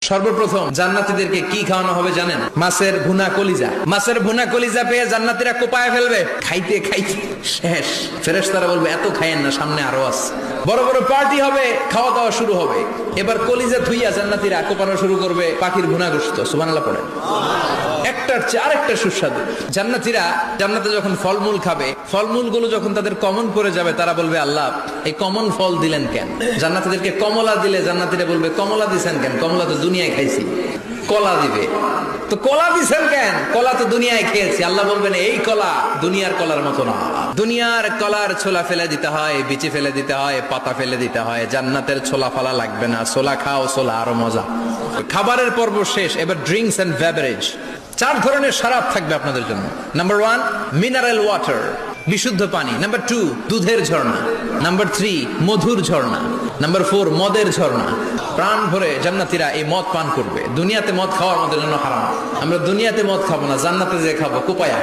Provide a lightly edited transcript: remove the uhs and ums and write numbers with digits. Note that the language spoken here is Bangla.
সর্বপ্রথম জান্নাতীদেরকে কি খাওয়ানো হবে জানেন? মাছের ভুনা কলিজা। মাছের ভুনা কলিজা পেয়ে জান্নাতীরা কোপায় ফেলবে, খাইতে খাইতে শেষ। ফেরেশতারা বলবে এত খাইয়েন না, সামনে আরো আছে। বড় বড় পার্টি হবে, খাওয়া দাওয়া শুরু হবে। এবার কলিজা থুইয়া জান্নাতীরা কোপানো শুরু করবে পাখির ভুনা গোশত। সুবহানাল্লাহ পড়েন। একটার চেয়ে আরেকটা সুস্বাদু। জান্নাতীরা জান্নাতে যখন ফলমূল খাবে, ফলমূলগুলো যখন তাদের কমন পড়ে যাবে, তারা বলবে আল্লাহ এই কমন ফল দিলেন কেন? জান্নাতীদেরকে কমলা দিলে জান্নাতীরা বলবে কমলা দিছেন কেন? কমলা তো দুনিয়ায় খাইছি। কলা দিবে, তো কলা দিছেন কেন? কলা তো দুনিয়ায় খেয়েছি। আল্লাহ বলবেন এই কলা দুনিয়ার কলার মতো না। দুনিয়ার কলার ছোলা ফেলে দিতে হয়, বিচি ফেলে দিতে হয়, পাতা ফেলে দিতে হয়। জান্নাতের ছোলা ফালা লাগবে না। ছোলা খাও, ছোলা আরো মজা। খাবারের পর্ব শেষ, এবার ড্রিঙ্কস এন্ড বেভারেজ। 4 ধরনের শরাব থাকবে আপনাদের জন্য। নাম্বার 1 মিনারেল ওয়াটার, বিশুদ্ধ পানি। নাম্বার 2 দুধের ঝর্ণা। নাম্বার 3 মধুর ঝর্ণা। নাম্বার 4 মদের ঝর্ণা। প্রাণ ভরে জান্নাতীরা এই মদ পান করবে। দুনিয়াতে মদ খাওয়া আমাদের জন্য হারাম। আমরা দুনিয়াতে মদ খাবো না, জান্নাতে যে খাবো কোপায়া।